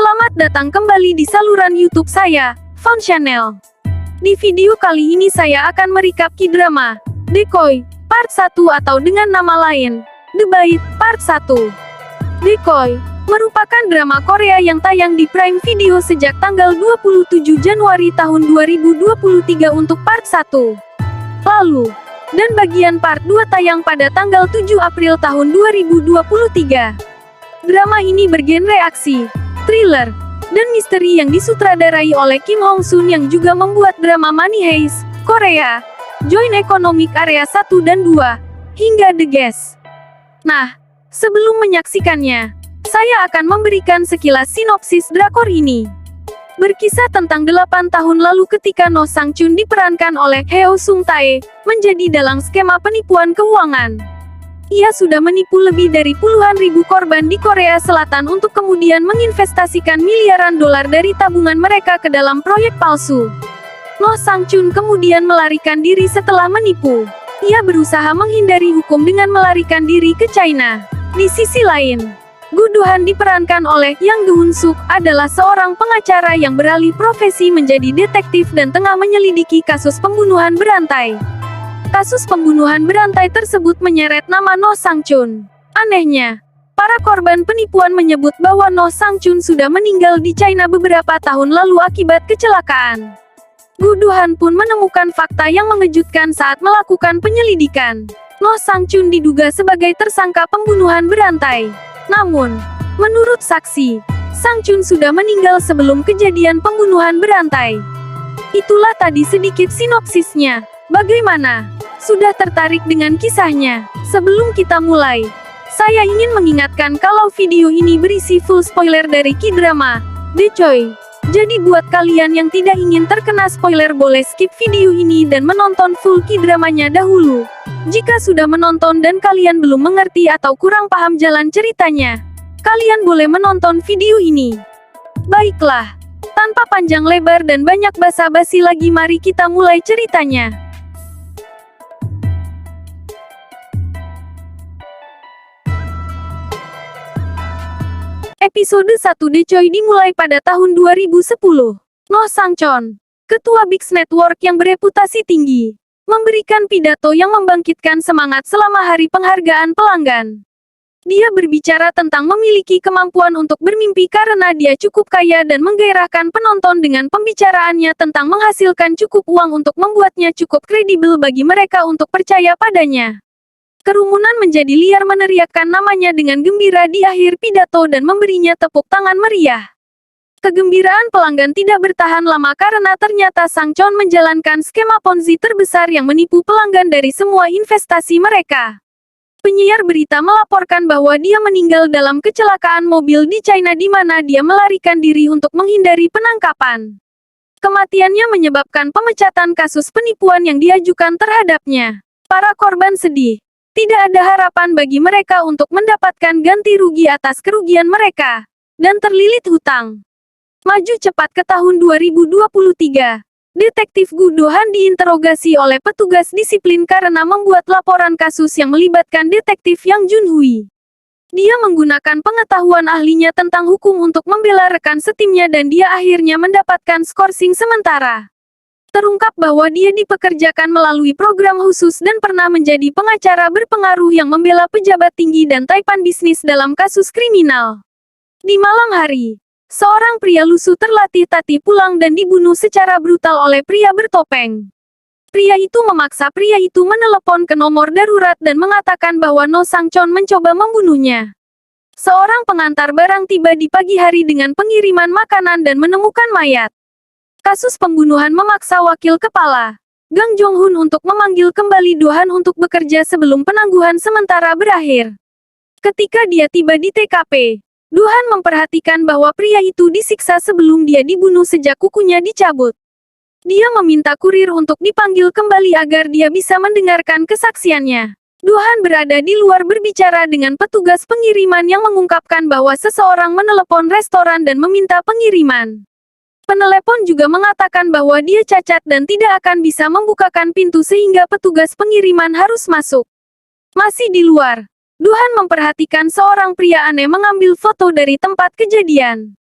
Selamat datang kembali di saluran YouTube saya, Fun Channel. Di video kali ini saya akan merecap K-drama Decoy Part 1 atau dengan nama lain, The Bait Part 1. Decoy merupakan drama Korea yang tayang di Prime Video sejak tanggal 27 Januari tahun 2023 untuk Part 1. Lalu, dan bagian Part 2 tayang pada tanggal 7 April tahun 2023. Drama ini bergenre aksi, thriller, dan misteri yang disutradarai oleh Kim Hong Sun yang juga membuat drama Money Heist, Korea, Joint Economic Area 1 dan 2, hingga The Guest. Nah, sebelum menyaksikannya, saya akan memberikan sekilas sinopsis drakor ini. Berkisah tentang 8 tahun lalu ketika No Sang Chun diperankan oleh Heo Sung Tae, menjadi dalang skema penipuan keuangan. Ia sudah menipu lebih dari puluhan ribu korban di Korea Selatan untuk kemudian menginvestasikan miliaran dolar dari tabungan mereka ke dalam proyek palsu. No Sang Chun kemudian melarikan diri setelah menipu. Ia berusaha menghindari hukum dengan melarikan diri ke China. Di sisi lain, Gu Duhan diperankan oleh Yang Geun Suk adalah seorang pengacara yang beralih profesi menjadi detektif dan tengah menyelidiki kasus pembunuhan berantai. Kasus pembunuhan berantai tersebut menyeret nama No Sang Chun. Anehnya, para korban penipuan menyebut bahwa No Sang Chun sudah meninggal di China beberapa tahun lalu akibat kecelakaan. Gu Duhan pun menemukan fakta yang mengejutkan saat melakukan penyelidikan. No Sang Chun diduga sebagai tersangka pembunuhan berantai. Namun, menurut saksi, Sang Chun sudah meninggal sebelum kejadian pembunuhan berantai. Itulah tadi sedikit sinopsisnya. Bagaimana? Sudah tertarik dengan kisahnya? Sebelum kita mulai, saya ingin mengingatkan kalau video ini berisi full spoiler dari K-drama Decoy. Jadi buat kalian yang tidak ingin terkena spoiler boleh skip video ini dan menonton full K-dramanya dahulu. Jika sudah menonton dan kalian belum mengerti atau kurang paham jalan ceritanya, kalian boleh menonton video ini. Baiklah, tanpa panjang lebar dan banyak basa-basi lagi mari kita mulai ceritanya. Episode 1 Decoy dimulai pada tahun 2010. No Sang Chon, ketua Big Network yang bereputasi tinggi, memberikan pidato yang membangkitkan semangat selama hari penghargaan pelanggan. Dia berbicara tentang memiliki kemampuan untuk bermimpi karena dia cukup kaya dan menggairahkan penonton dengan pembicaraannya tentang menghasilkan cukup uang untuk membuatnya cukup kredibel bagi mereka untuk percaya padanya. Kerumunan menjadi liar meneriakkan namanya dengan gembira di akhir pidato dan memberinya tepuk tangan meriah. Kegembiraan pelanggan tidak bertahan lama karena ternyata Sang Chon menjalankan skema Ponzi terbesar yang menipu pelanggan dari semua investasi mereka. Penyiar berita melaporkan bahwa dia meninggal dalam kecelakaan mobil di China di mana dia melarikan diri untuk menghindari penangkapan. Kematiannya menyebabkan pemecatan kasus penipuan yang diajukan terhadapnya. Para korban sedih. Tidak ada harapan bagi mereka untuk mendapatkan ganti rugi atas kerugian mereka, dan terlilit hutang. Maju cepat ke tahun 2023. Detektif Gu Duhan diinterogasi oleh petugas disiplin karena membuat laporan kasus yang melibatkan detektif Yang Jun Hui. Dia menggunakan pengetahuan ahlinya tentang hukum untuk membela rekan setimnya dan dia akhirnya mendapatkan skorsing sementara. Terungkap bahwa dia dipekerjakan melalui program khusus dan pernah menjadi pengacara berpengaruh yang membela pejabat tinggi dan taipan bisnis dalam kasus kriminal. Di malam hari, seorang pria lusuh terlatih-tatih pulang dan dibunuh secara brutal oleh pria bertopeng. Pria itu memaksa pria itu menelepon ke nomor darurat dan mengatakan bahwa No Sang Chon mencoba membunuhnya. Seorang pengantar barang tiba di pagi hari dengan pengiriman makanan dan menemukan mayat. Kasus pembunuhan memaksa wakil kepala Gang Jong-hun untuk memanggil kembali Duhan untuk bekerja sebelum penangguhan sementara berakhir. Ketika dia tiba di TKP, Duhan memperhatikan bahwa pria itu disiksa sebelum dia dibunuh sejak kukunya dicabut. Dia meminta kurir untuk dipanggil kembali agar dia bisa mendengarkan kesaksiannya. Duhan berada di luar berbicara dengan petugas pengiriman yang mengungkapkan bahwa seseorang menelepon restoran dan meminta pengiriman. Penelepon juga mengatakan bahwa dia cacat dan tidak akan bisa membukakan pintu sehingga petugas pengiriman harus masuk. Masih di luar, Duhan memperhatikan seorang pria aneh mengambil foto dari tempat kejadian.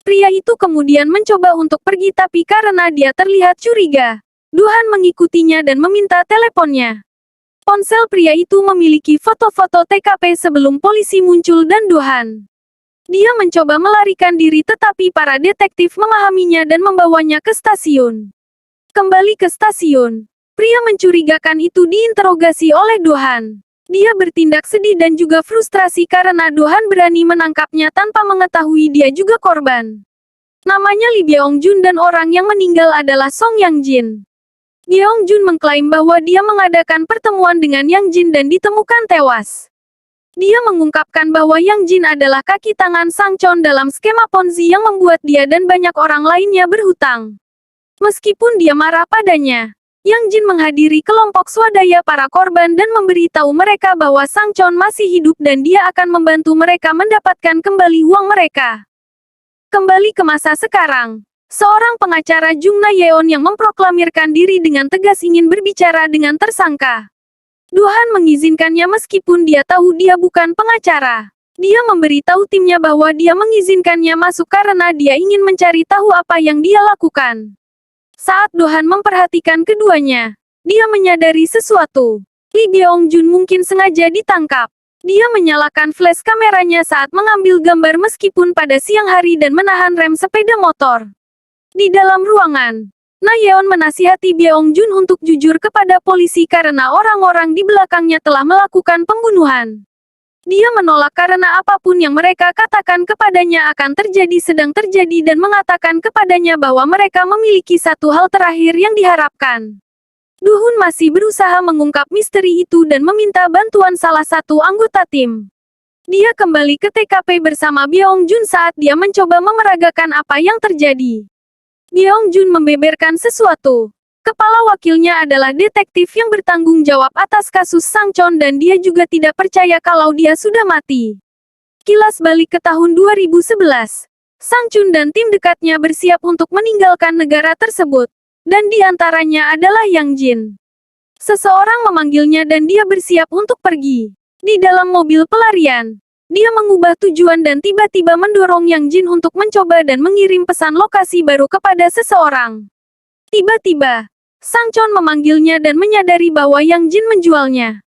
Pria itu kemudian mencoba untuk pergi tapi karena dia terlihat curiga, Duhan mengikutinya dan meminta teleponnya. Ponsel pria itu memiliki foto-foto TKP sebelum polisi muncul dan Duhan. Dia mencoba melarikan diri tetapi para detektif memahaminya dan membawanya ke stasiun. Kembali ke stasiun, pria mencurigakan itu diinterogasi oleh Duhan. Dia bertindak sedih dan juga frustrasi karena Duhan berani menangkapnya tanpa mengetahui dia juga korban. Namanya Lee Byung-jun dan orang yang meninggal adalah Song Yang-jin. Byung-jun mengklaim bahwa dia mengadakan pertemuan dengan Yang Jin dan ditemukan tewas. Dia mengungkapkan bahwa Yang Jin adalah kaki tangan Sang Chon dalam skema Ponzi yang membuat dia dan banyak orang lainnya berhutang. Meskipun dia marah padanya, Yang Jin menghadiri kelompok swadaya para korban dan memberitahu mereka bahwa Sang Chon masih hidup dan dia akan membantu mereka mendapatkan kembali uang mereka. Kembali ke masa sekarang. Seorang pengacara Jung Na-yeon yang memproklamirkan diri dengan tegas ingin berbicara dengan tersangka. Duhan mengizinkannya meskipun dia tahu dia bukan pengacara. Dia memberitahu timnya bahwa dia mengizinkannya masuk karena dia ingin mencari tahu apa yang dia lakukan. Saat Duhan memperhatikan keduanya, dia menyadari sesuatu. Lee Byung-jun mungkin sengaja ditangkap. Dia menyalakan flash kameranya saat mengambil gambar meskipun pada siang hari dan menahan rem sepeda motor. Di dalam ruangan, Na-yeon menasihati Byung-jun untuk jujur kepada polisi karena orang-orang di belakangnya telah melakukan pembunuhan. Dia menolak karena apapun yang mereka katakan kepadanya akan sedang terjadi dan mengatakan kepadanya bahwa mereka memiliki satu hal terakhir yang diharapkan. Duhun masih berusaha mengungkap misteri itu dan meminta bantuan salah satu anggota tim. Dia kembali ke TKP bersama Byung-jun saat dia mencoba memeragakan apa yang terjadi. Byung-jun membeberkan sesuatu. Kepala wakilnya adalah detektif yang bertanggung jawab atas kasus Sang Chon dan dia juga tidak percaya kalau dia sudah mati. Kilas balik ke tahun 2011. Sang Chun dan tim dekatnya bersiap untuk meninggalkan negara tersebut. Dan di antaranya adalah Yang Jin. Seseorang memanggilnya dan dia bersiap untuk pergi. Di dalam mobil pelarian, dia mengubah tujuan dan tiba-tiba mendorong Yang Jin untuk mencoba dan mengirim pesan lokasi baru kepada seseorang. Tiba-tiba, Sang Chon memanggilnya dan menyadari bahwa Yang Jin menjualnya.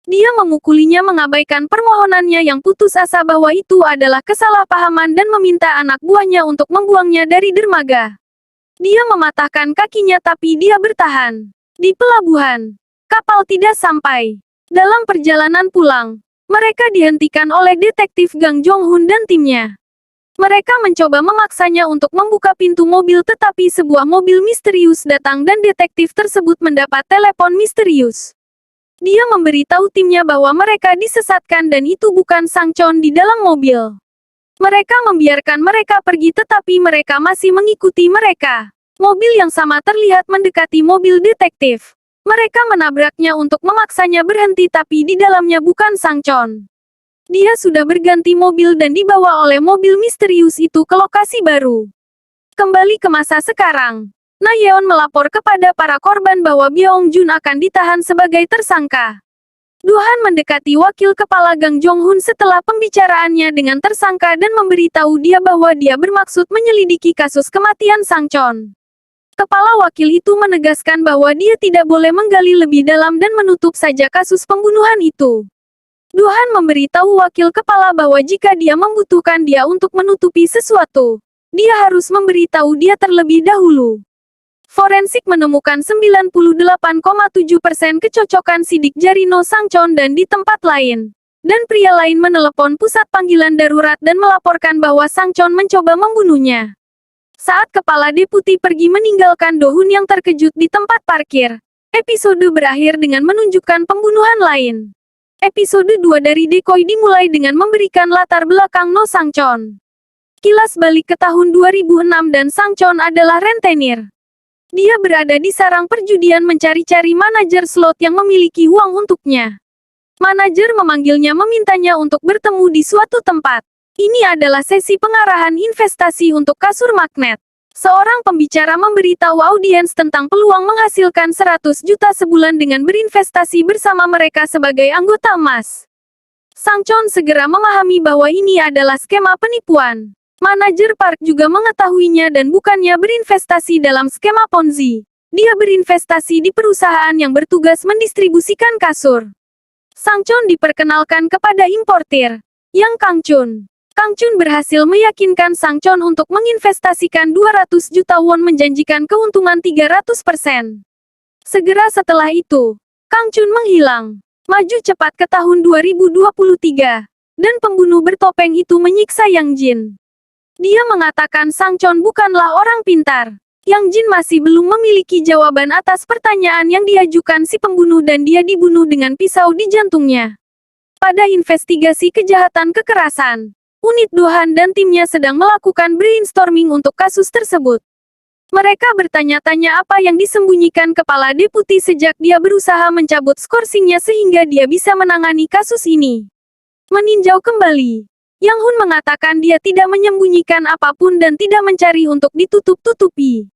Dia memukulinya mengabaikan permohonannya yang putus asa bahwa itu adalah kesalahpahaman dan meminta anak buahnya untuk membuangnya dari dermaga. Dia mematahkan kakinya tapi dia bertahan. Di pelabuhan, kapal tidak sampai. Dalam perjalanan pulang, mereka dihentikan oleh detektif Gang Jong-hun dan timnya. Mereka mencoba memaksanya untuk membuka pintu mobil tetapi sebuah mobil misterius datang dan detektif tersebut mendapat telepon misterius. Dia memberitahu timnya bahwa mereka disesatkan dan itu bukan Sang Chon di dalam mobil. Mereka membiarkan mereka pergi tetapi mereka masih mengikuti mereka. Mobil yang sama terlihat mendekati mobil detektif. Mereka menabraknya untuk memaksanya berhenti tapi di dalamnya bukan Sang Chon. Dia sudah berganti mobil dan dibawa oleh mobil misterius itu ke lokasi baru. Kembali ke masa sekarang, Na-yeon melapor kepada para korban bahwa Byung-jun akan ditahan sebagai tersangka. Duhan mendekati wakil kepala Gang Jong-hun setelah pembicaraannya dengan tersangka dan memberitahu dia bahwa dia bermaksud menyelidiki kasus kematian Sang Chon. Kepala wakil itu menegaskan bahwa dia tidak boleh menggali lebih dalam dan menutup saja kasus pembunuhan itu. Duhan memberitahu wakil kepala bahwa jika dia membutuhkan dia untuk menutupi sesuatu, dia harus memberitahu dia terlebih dahulu. Forensik menemukan 98,7% kecocokan sidik jari No Sang Chon dan di tempat lain. Dan pria lain menelepon pusat panggilan darurat dan melaporkan bahwa Sang Chon mencoba membunuhnya. Saat kepala deputi pergi meninggalkan Dohun yang terkejut di tempat parkir, episode berakhir dengan menunjukkan pembunuhan lain. Episode 2 dari Decoy dimulai dengan memberikan latar belakang No Sang Chon. Kilas balik ke tahun 2006 dan Sang Chon adalah rentenir. Dia berada di sarang perjudian mencari-cari manajer slot yang memiliki uang untuknya. Manajer memanggilnya memintanya untuk bertemu di suatu tempat. Ini adalah sesi pengarahan investasi untuk kasur magnet. Seorang pembicara memberitahu audiens tentang peluang menghasilkan 100 juta sebulan dengan berinvestasi bersama mereka sebagai anggota emas. Sang Chon segera memahami bahwa ini adalah skema penipuan. Manajer Park juga mengetahuinya dan bukannya berinvestasi dalam skema Ponzi. Dia berinvestasi di perusahaan yang bertugas mendistribusikan kasur. Sang Chon diperkenalkan kepada importir, Yang Kang Chun. Kang Chun berhasil meyakinkan Sang Chon untuk menginvestasikan 200 juta won menjanjikan keuntungan 300%. Segera setelah itu, Kang Chun menghilang. Maju cepat ke tahun 2023. Dan pembunuh bertopeng itu menyiksa Yang Jin. Dia mengatakan Sang Chon bukanlah orang pintar. Yang Jin masih belum memiliki jawaban atas pertanyaan yang diajukan si pembunuh dan dia dibunuh dengan pisau di jantungnya. Pada investigasi kejahatan kekerasan, unit Dohan dan timnya sedang melakukan brainstorming untuk kasus tersebut. Mereka bertanya-tanya apa yang disembunyikan kepala deputi sejak dia berusaha mencabut skorsingnya sehingga dia bisa menangani kasus ini. Meninjau kembali, Yang Hun mengatakan dia tidak menyembunyikan apapun dan tidak mencari untuk ditutup-tutupi.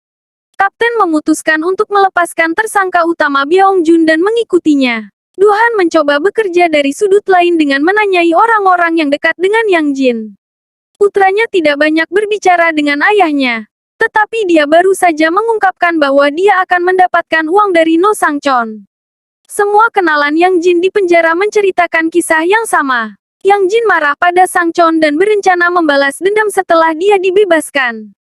Kapten memutuskan untuk melepaskan tersangka utama Byung Jun dan mengikutinya. Dohan mencoba bekerja dari sudut lain dengan menanyai orang-orang yang dekat dengan Yang Jin. Putranya tidak banyak berbicara dengan ayahnya. Tetapi dia baru saja mengungkapkan bahwa dia akan mendapatkan uang dari No Sang Chon. Semua kenalan Yang Jin di penjara menceritakan kisah yang sama. Yang Jin marah pada Sang Chon dan berencana membalas dendam setelah dia dibebaskan.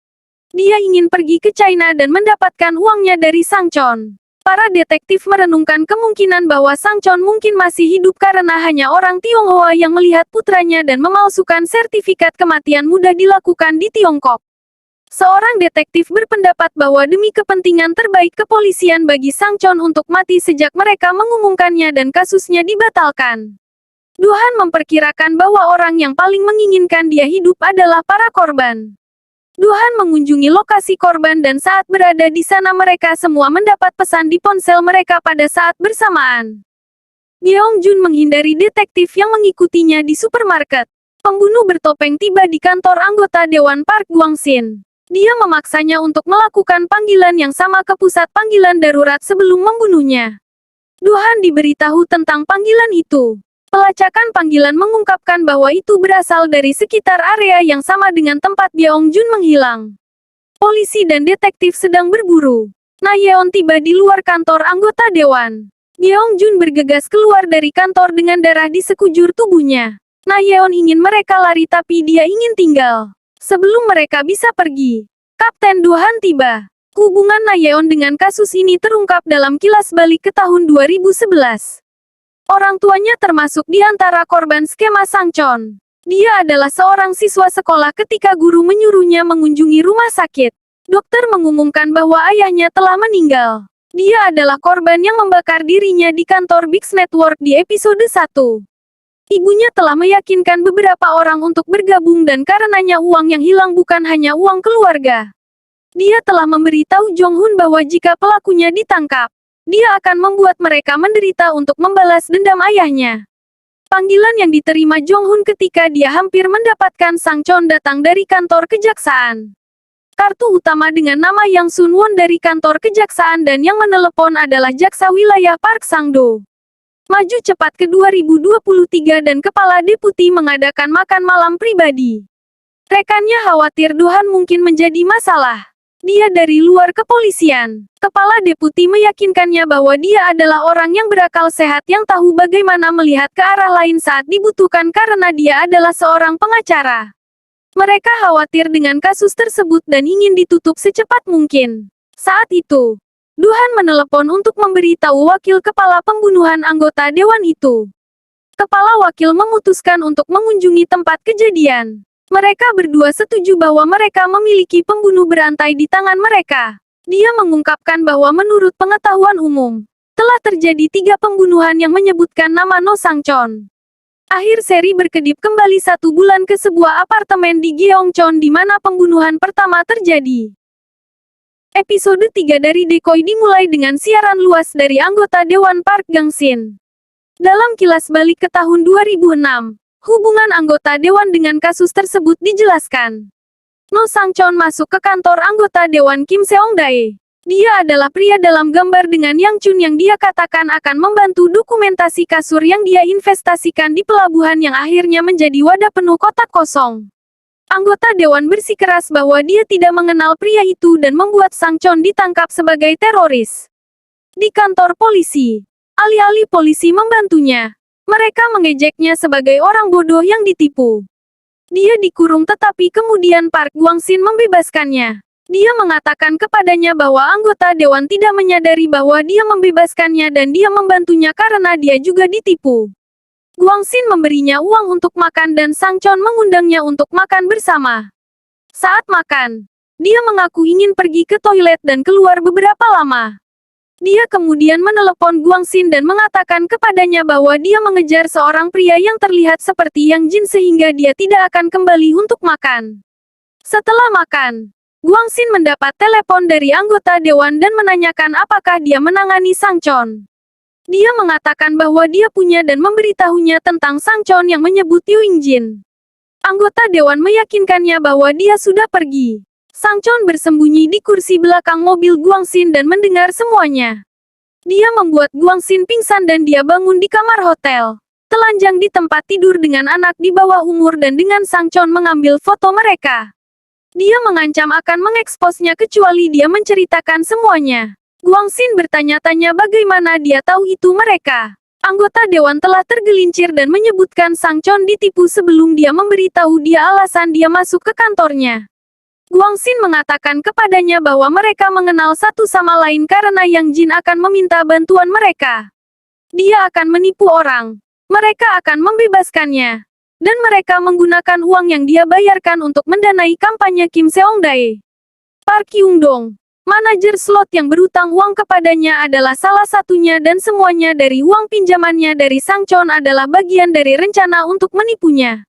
Dia ingin pergi ke China dan mendapatkan uangnya dari Sang Chon. Para detektif merenungkan kemungkinan bahwa Sang Chon mungkin masih hidup karena hanya orang Tionghoa yang melihat putranya dan memalsukan sertifikat kematian mudah dilakukan di Tiongkok. Seorang detektif berpendapat bahwa demi kepentingan terbaik kepolisian bagi Sang Chon untuk mati sejak mereka mengumumkannya dan kasusnya dibatalkan. Dohan memperkirakan bahwa orang yang paling menginginkan dia hidup adalah para korban. Dohan mengunjungi lokasi korban dan saat berada di sana mereka semua mendapat pesan di ponsel mereka pada saat bersamaan. Byung Jun menghindari detektif yang mengikutinya di supermarket. Pembunuh bertopeng tiba di kantor anggota Dewan Park Guangxin. Dia memaksanya untuk melakukan panggilan yang sama ke pusat panggilan darurat sebelum membunuhnya. Dohan diberitahu tentang panggilan itu. Pelacakan panggilan mengungkapkan bahwa itu berasal dari sekitar area yang sama dengan tempat Byung Jun menghilang. Polisi dan detektif sedang berburu. Na Yeon tiba di luar kantor anggota dewan. Byung Jun bergegas keluar dari kantor dengan darah di sekujur tubuhnya. Na Yeon ingin mereka lari tapi dia ingin tinggal. Sebelum mereka bisa pergi, Kapten Dohan tiba. Hubungan Na Yeon dengan kasus ini terungkap dalam kilas balik ke tahun 2011. Orang tuanya termasuk di antara korban skema Sang Chon. Dia adalah seorang siswa sekolah ketika guru menyuruhnya mengunjungi rumah sakit. Dokter mengumumkan bahwa ayahnya telah meninggal. Dia adalah korban yang membakar dirinya di kantor Big Network di episode 1. Ibunya telah meyakinkan beberapa orang untuk bergabung dan karenanya uang yang hilang bukan hanya uang keluarga. Dia telah memberitahu Jong Hun bahwa jika pelakunya ditangkap, dia akan membuat mereka menderita untuk membalas dendam ayahnya. Panggilan yang diterima Jong Hun ketika dia hampir mendapatkan Sang Chon datang dari kantor kejaksaan. Kartu utama dengan nama Yang Sun Won dari kantor kejaksaan dan yang menelepon adalah jaksa wilayah Park Sang-do. Maju cepat ke 2023 dan kepala deputi mengadakan makan malam pribadi. Rekannya khawatir Dohan mungkin menjadi masalah. Dia dari luar kepolisian. Kepala deputi meyakinkannya bahwa dia adalah orang yang berakal sehat yang tahu bagaimana melihat ke arah lain saat dibutuhkan karena dia adalah seorang pengacara. Mereka khawatir dengan kasus tersebut dan ingin ditutup secepat mungkin. Saat itu, Dohan menelepon untuk memberitahu wakil kepala pembunuhan anggota dewan itu. Kepala wakil memutuskan untuk mengunjungi tempat kejadian. Mereka berdua setuju bahwa mereka memiliki pembunuh berantai di tangan mereka. Dia mengungkapkan bahwa menurut pengetahuan umum, telah terjadi 3 pembunuhan yang menyebutkan nama No Sang Chon. Akhir seri berkedip kembali 1 bulan ke sebuah apartemen di Gyeongchon di mana pembunuhan pertama terjadi. Episode 3 dari Decoy dimulai dengan siaran luas dari anggota Dewan Park Gangsin. Dalam kilas balik ke tahun 2006, hubungan anggota dewan dengan kasus tersebut dijelaskan. No Sang Chon masuk ke kantor anggota dewan Kim Seong-dae. Dia adalah pria dalam gambar dengan Yang Chun yang dia katakan akan membantu dokumentasi kasur yang dia investasikan di pelabuhan yang akhirnya menjadi wadah penuh kotak kosong. Anggota dewan bersikeras bahwa dia tidak mengenal pria itu dan membuat Sang Chon ditangkap sebagai teroris. Di kantor polisi, alih-alih polisi membantunya, mereka mengejeknya sebagai orang bodoh yang ditipu. Dia dikurung tetapi kemudian Park Guangxin membebaskannya. Dia mengatakan kepadanya bahwa anggota dewan tidak menyadari bahwa dia membebaskannya dan dia membantunya karena dia juga ditipu. Guangxin memberinya uang untuk makan dan Sang Chon mengundangnya untuk makan bersama. Saat makan, dia mengaku ingin pergi ke toilet dan keluar beberapa lama. Dia kemudian menelepon Guangxin dan mengatakan kepadanya bahwa dia mengejar seorang pria yang terlihat seperti Yang Jin sehingga dia tidak akan kembali untuk makan. Setelah makan, Guangxin mendapat telepon dari anggota dewan dan menanyakan apakah dia menangani Sang Chon. Dia mengatakan bahwa dia punya dan memberitahunya tentang Sang Chon yang menyebut Yang Jin. Anggota dewan meyakinkannya bahwa dia sudah pergi. Sang Chon bersembunyi di kursi belakang mobil Guangxin dan mendengar semuanya. Dia membuat Guangxin pingsan dan dia bangun di kamar hotel. Telanjang di tempat tidur dengan anak di bawah umur dan dengan Sang Chon mengambil foto mereka. Dia mengancam akan mengeksposnya kecuali dia menceritakan semuanya. Guangxin bertanya-tanya bagaimana dia tahu itu mereka. Anggota dewan telah tergelincir dan menyebutkan Sang Chon ditipu sebelum dia memberitahu dia alasan dia masuk ke kantornya. Guangxin mengatakan kepadanya bahwa mereka mengenal satu sama lain karena Yang Jin akan meminta bantuan mereka. Dia akan menipu orang. Mereka akan membebaskannya. Dan mereka menggunakan uang yang dia bayarkan untuk mendanai kampanye Kim Seong-dae. Park Kyung-dong, manajer slot yang berutang uang kepadanya adalah salah satunya dan semuanya dari uang pinjamannya dari Sang Chon adalah bagian dari rencana untuk menipunya.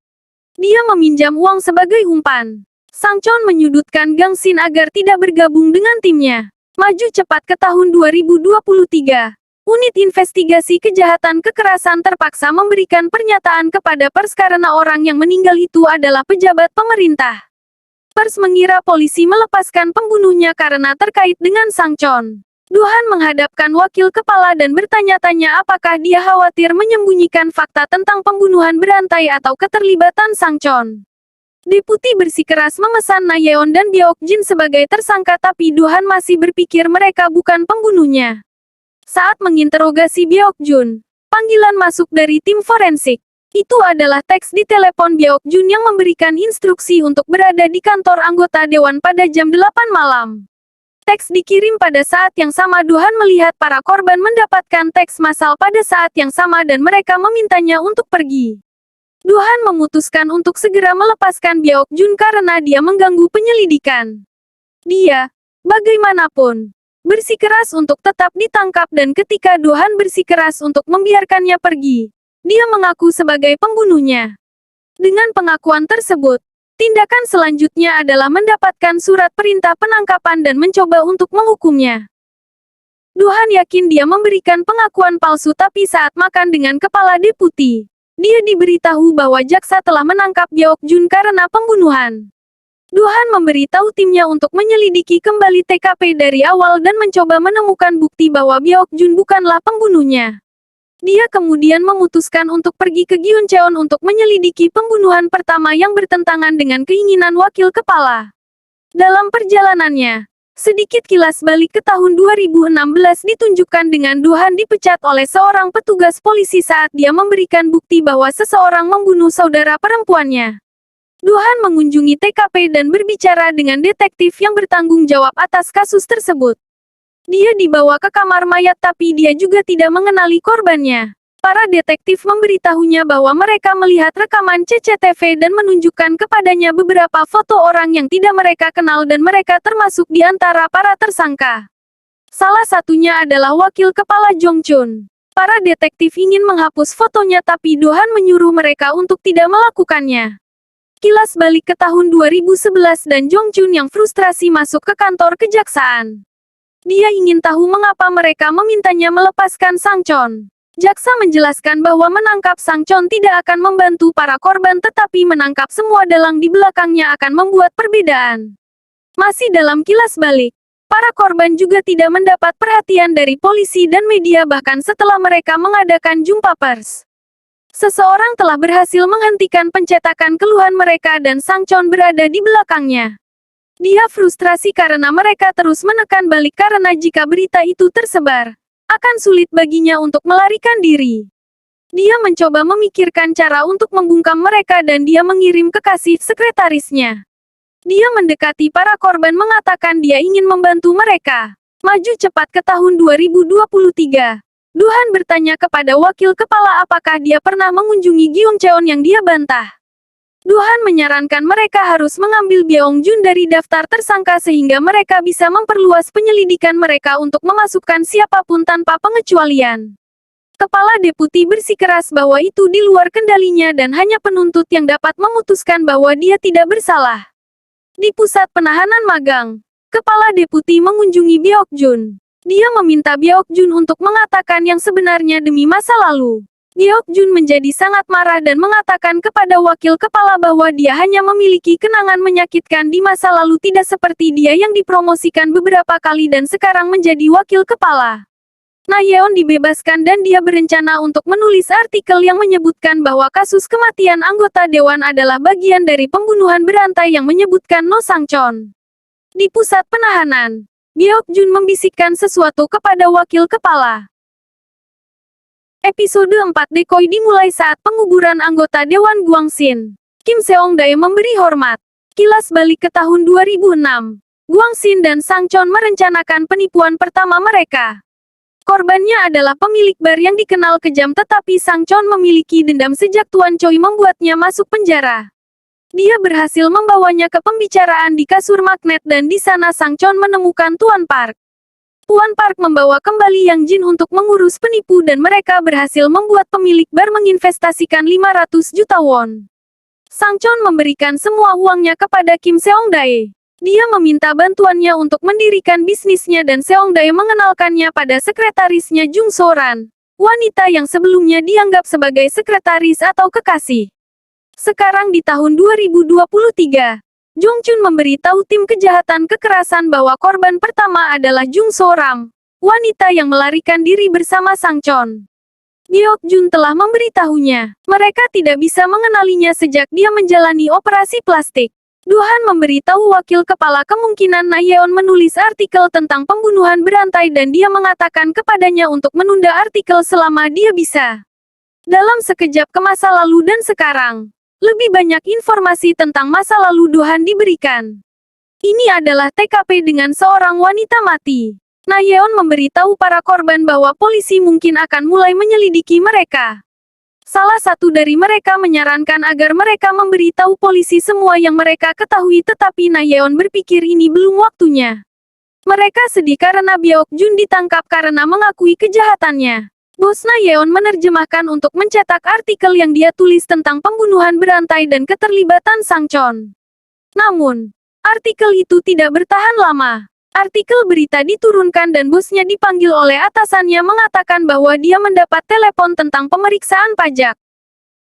Dia meminjam uang sebagai umpan. Sang Chon menyudutkan Gang Xin agar tidak bergabung dengan timnya. Maju cepat ke tahun 2023. Unit Investigasi Kejahatan Kekerasan terpaksa memberikan pernyataan kepada pers karena orang yang meninggal itu adalah pejabat pemerintah. Pers mengira polisi melepaskan pembunuhnya karena terkait dengan Sang Chon. Duhan menghadapkan wakil kepala dan bertanya-tanya apakah dia khawatir menyembunyikan fakta tentang pembunuhan berantai atau keterlibatan Sang Chon. Deputi bersikeras memesan Na Yeon dan Byok Jin sebagai tersangka tapi Duhan masih berpikir mereka bukan pembunuhnya. Saat menginterogasi Byok Jun, panggilan masuk dari tim forensik. Itu adalah teks di telepon Byok Jun yang memberikan instruksi untuk berada di kantor anggota dewan pada jam 8 malam. Teks dikirim pada saat yang sama. Duhan melihat para korban mendapatkan teks massal pada saat yang sama dan mereka memintanya untuk pergi. Duhan memutuskan untuk segera melepaskan Byok Jun karena dia mengganggu penyelidikan. Dia, bagaimanapun, bersikeras untuk tetap ditangkap dan ketika Duhan bersikeras untuk membiarkannya pergi, dia mengaku sebagai pembunuhnya. Dengan pengakuan tersebut, tindakan selanjutnya adalah mendapatkan surat perintah penangkapan dan mencoba untuk menghukumnya. Duhan yakin dia memberikan pengakuan palsu tapi saat makan dengan kepala deputi, dia diberitahu bahwa jaksa telah menangkap Byok Jun karena pembunuhan. Duhan memberitahu timnya untuk menyelidiki kembali TKP dari awal dan mencoba menemukan bukti bahwa Byok Jun bukanlah pembunuhnya. Dia kemudian memutuskan untuk pergi ke Gyeoncheon untuk menyelidiki pembunuhan pertama yang bertentangan dengan keinginan wakil kepala. Dalam perjalanannya, sedikit kilas balik ke tahun 2016 ditunjukkan dengan Duhan dipecat oleh seorang petugas polisi saat dia memberikan bukti bahwa seseorang membunuh saudara perempuannya. Duhan mengunjungi TKP dan berbicara dengan detektif yang bertanggung jawab atas kasus tersebut. Dia dibawa ke kamar mayat tapi dia juga tidak mengenali korbannya. Para detektif memberitahunya bahwa mereka melihat rekaman CCTV dan menunjukkan kepadanya beberapa foto orang yang tidak mereka kenal dan mereka termasuk di antara para tersangka. Salah satunya adalah wakil kepala Jong Chun. Para detektif ingin menghapus fotonya tapi Duhan menyuruh mereka untuk tidak melakukannya. Kilas balik ke tahun 2011 dan Jong Chun yang frustrasi masuk ke kantor kejaksaan. Dia ingin tahu mengapa mereka memintanya melepaskan Sang Chon. Jaksa menjelaskan bahwa menangkap Sang Chon tidak akan membantu para korban tetapi menangkap semua dalang di belakangnya akan membuat perbedaan. Masih dalam kilas balik, para korban juga tidak mendapat perhatian dari polisi dan media bahkan setelah mereka mengadakan jumpa pers. Seseorang telah berhasil menghentikan pencetakan keluhan mereka dan Sang Chon berada di belakangnya. Dia frustrasi karena mereka terus menekan balik karena jika berita itu tersebar, akan sulit baginya untuk melarikan diri. Dia mencoba memikirkan cara untuk membungkam mereka dan dia mengirim kekasih sekretarisnya. Dia mendekati para korban mengatakan dia ingin membantu mereka. Maju cepat ke tahun 2023. Duhan bertanya kepada wakil kepala apakah dia pernah mengunjungi Gyeong Cheon yang dia bantah. Duhan menyarankan mereka harus mengambil Byeong Jun dari daftar tersangka sehingga mereka bisa memperluas penyelidikan mereka untuk memasukkan siapapun tanpa pengecualian. Kepala deputi bersikeras bahwa itu di luar kendalinya dan hanya penuntut yang dapat memutuskan bahwa dia tidak bersalah. Di pusat penahanan magang, kepala deputi mengunjungi Byeok Jun. Dia meminta Byeok Jun untuk mengatakan yang sebenarnya demi masa lalu. Byeok Jun menjadi sangat marah dan mengatakan kepada wakil kepala bahwa dia hanya memiliki kenangan menyakitkan di masa lalu tidak seperti dia yang dipromosikan beberapa kali dan sekarang menjadi wakil kepala. Na Yeon dibebaskan dan dia berencana untuk menulis artikel yang menyebutkan bahwa kasus kematian anggota dewan adalah bagian dari pembunuhan berantai yang menyebutkan No Sang Chon. Di pusat penahanan, Byeok Jun membisikkan sesuatu kepada wakil kepala. Episode 4 Decoy dimulai saat penguburan anggota Dewan Guangxin. Kim Seong-dae memberi hormat. Kilas balik ke tahun 2006. Guangxin dan Sang Chon merencanakan penipuan pertama mereka. Korbannya adalah pemilik bar yang dikenal kejam tetapi Sang Chon memiliki dendam sejak Tuan Choi membuatnya masuk penjara. Dia berhasil membawanya ke pembicaraan di kasur magnet dan di sana Sang Chon menemukan Tuan Park. Tuan Park membawa kembali Yang Jin untuk mengurus penipu dan mereka berhasil membuat pemilik bar menginvestasikan 500 juta won. Sang Chon memberikan semua uangnya kepada Kim Seong-dae. Dia meminta bantuannya untuk mendirikan bisnisnya dan Seong-dae mengenalkannya pada sekretarisnya Jung So-ran, wanita yang sebelumnya dianggap sebagai sekretaris atau kekasih. Sekarang di tahun 2023, Jung Chun memberitahu tim kejahatan kekerasan bahwa korban pertama adalah Jung So-ram, wanita yang melarikan diri bersama Sang Chon. Byeok Jun telah memberitahunya, mereka tidak bisa mengenalinya sejak dia menjalani operasi plastik. Duhan memberitahu wakil kepala kemungkinan Na Yeon menulis artikel tentang pembunuhan berantai dan dia mengatakan kepadanya untuk menunda artikel selama dia bisa. Dalam sekejap ke masa lalu dan sekarang, lebih banyak informasi tentang masa lalu Duhan diberikan. Ini adalah TKP dengan seorang wanita mati. Na Yeon memberitahu para korban bahwa polisi mungkin akan mulai menyelidiki mereka. Salah satu dari mereka menyarankan agar mereka memberitahu polisi semua yang mereka ketahui tetapi Na Yeon berpikir ini belum waktunya. Mereka sedih karena Byeok Jun ditangkap karena mengakui kejahatannya. Bos Na Yeon menerjemahkan untuk mencetak artikel yang dia tulis tentang pembunuhan berantai dan keterlibatan Sang Chon. Namun, artikel itu tidak bertahan lama. Artikel berita diturunkan dan bosnya dipanggil oleh atasannya mengatakan bahwa dia mendapat telepon tentang pemeriksaan pajak.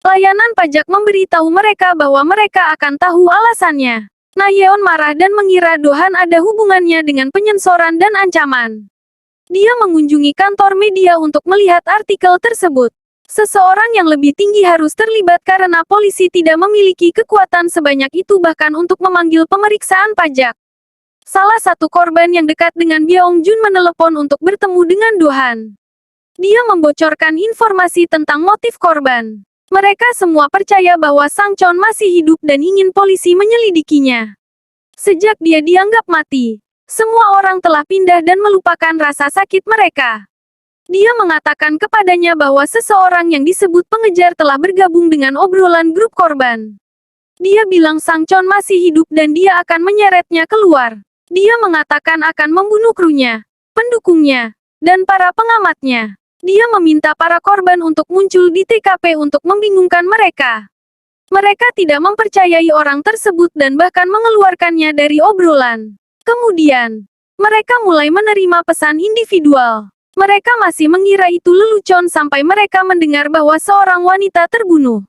Layanan pajak memberitahu mereka bahwa mereka akan tahu alasannya. Na Yeon marah dan mengira Dohan ada hubungannya dengan penyensoran dan ancaman. Dia mengunjungi kantor media untuk melihat artikel tersebut. Seseorang yang lebih tinggi harus terlibat karena polisi tidak memiliki kekuatan sebanyak itu bahkan untuk memanggil pemeriksaan pajak. Salah satu korban yang dekat dengan Byeong Jun menelepon untuk bertemu dengan Dohan. Dia membocorkan informasi tentang motif korban. Mereka semua percaya bahwa Sang Chon masih hidup dan ingin polisi menyelidikinya. Sejak dia dianggap mati, semua orang telah pindah dan melupakan rasa sakit mereka. Dia mengatakan kepadanya bahwa seseorang yang disebut pengejar telah bergabung dengan obrolan grup korban. Dia bilang Sang Chon masih hidup dan dia akan menyeretnya keluar. Dia mengatakan akan membunuh krunya, pendukungnya, dan para pengamatnya. Dia meminta para korban untuk muncul di TKP untuk membingungkan mereka. Mereka tidak mempercayai orang tersebut dan bahkan mengeluarkannya dari obrolan. Kemudian, mereka mulai menerima pesan individual. Mereka masih mengira itu lelucon sampai mereka mendengar bahwa seorang wanita terbunuh.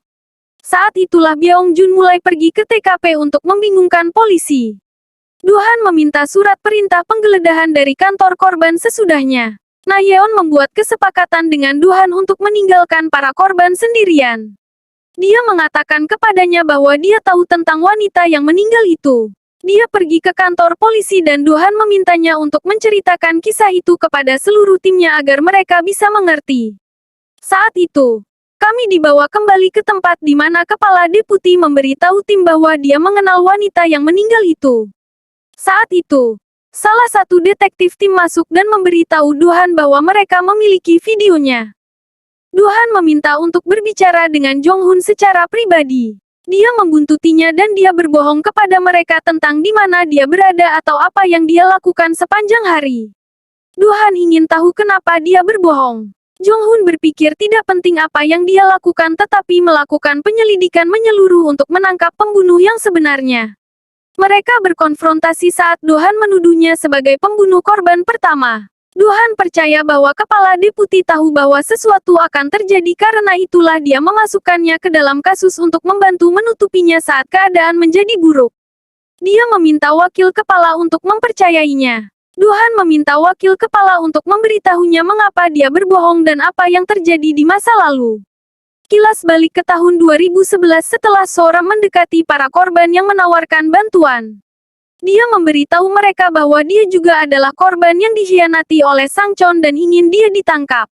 Saat itulah Byeong Jun mulai pergi ke TKP untuk membingungkan polisi. Duhan meminta surat perintah penggeledahan dari kantor korban sesudahnya. Na Yeon membuat kesepakatan dengan Duhan untuk meninggalkan para korban sendirian. Dia mengatakan kepadanya bahwa dia tahu tentang wanita yang meninggal itu. Dia pergi ke kantor polisi dan Duhan memintanya untuk menceritakan kisah itu kepada seluruh timnya agar mereka bisa mengerti. Saat itu, kami dibawa kembali ke tempat di mana kepala deputi memberitahu tim bahwa dia mengenal wanita yang meninggal itu. Saat itu, salah satu detektif tim masuk dan memberitahu Duhan bahwa mereka memiliki videonya. Duhan meminta untuk berbicara dengan Jong-hun secara pribadi. Dia membuntutinya dan dia berbohong kepada mereka tentang di mana dia berada atau apa yang dia lakukan sepanjang hari. Duhan ingin tahu kenapa dia berbohong. Jong-hun berpikir tidak penting apa yang dia lakukan tetapi melakukan penyelidikan menyeluruh untuk menangkap pembunuh yang sebenarnya. Mereka berkonfrontasi saat Duhan menuduhnya sebagai pembunuh korban pertama. Duhan percaya bahwa kepala deputi tahu bahwa sesuatu akan terjadi karena itulah dia memasukkannya ke dalam kasus untuk membantu menutupinya saat keadaan menjadi buruk. Dia meminta wakil kepala untuk mempercayainya. Duhan meminta wakil kepala untuk memberitahunya mengapa dia berbohong dan apa yang terjadi di masa lalu. Kilas balik ke tahun 2011 setelah Soram mendekati para korban yang menawarkan bantuan. Dia memberitahu mereka bahwa dia juga adalah korban yang dikhianati oleh Sang Chon dan ingin dia ditangkap.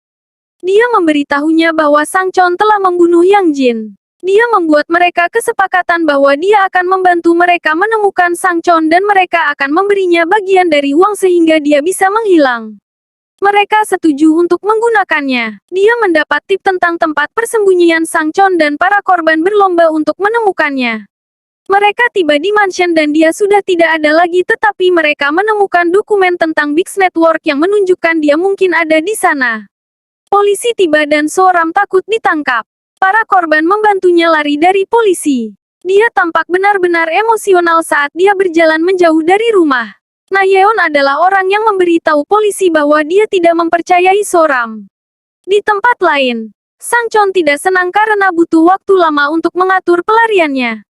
Dia memberitahunya bahwa Sang Chon telah membunuh Yang Jin. Dia membuat mereka kesepakatan bahwa dia akan membantu mereka menemukan Sang Chon dan mereka akan memberinya bagian dari uang sehingga dia bisa menghilang. Mereka setuju untuk menggunakannya. Dia mendapat tip tentang tempat persembunyian Sang Chon dan para korban berlomba untuk menemukannya. Mereka tiba di mansion dan dia sudah tidak ada lagi tetapi mereka menemukan dokumen tentang Biggs Network yang menunjukkan dia mungkin ada di sana. Polisi tiba dan Soram takut ditangkap. Para korban membantunya lari dari polisi. Dia tampak benar-benar emosional saat dia berjalan menjauh dari rumah. Na Yeon adalah orang yang memberitahu polisi bahwa dia tidak mempercayai Soram. Di tempat lain, Sang Chon tidak senang karena butuh waktu lama untuk mengatur pelariannya.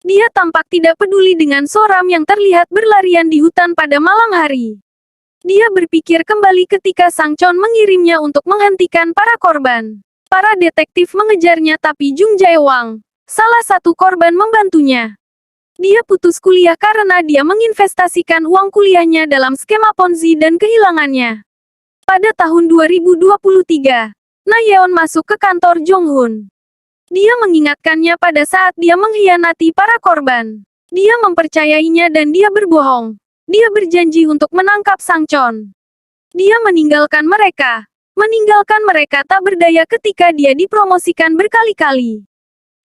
Dia tampak tidak peduli dengan Soram yang terlihat berlarian di hutan pada malam hari. Dia berpikir kembali ketika Sang Chon mengirimnya untuk menghentikan para korban. Para detektif mengejarnya tapi Jung Jae-wang, salah satu korban, membantunya. Dia putus kuliah karena dia menginvestasikan uang kuliahnya dalam skema Ponzi dan kehilangannya. Pada tahun 2023, Na Yeon masuk ke kantor Jong-hun. Dia mengingatkannya pada saat dia mengkhianati para korban. Dia mempercayainya dan dia berbohong. Dia berjanji untuk menangkap Sang Chon. Dia meninggalkan mereka. Meninggalkan mereka tak berdaya ketika dia dipromosikan berkali-kali.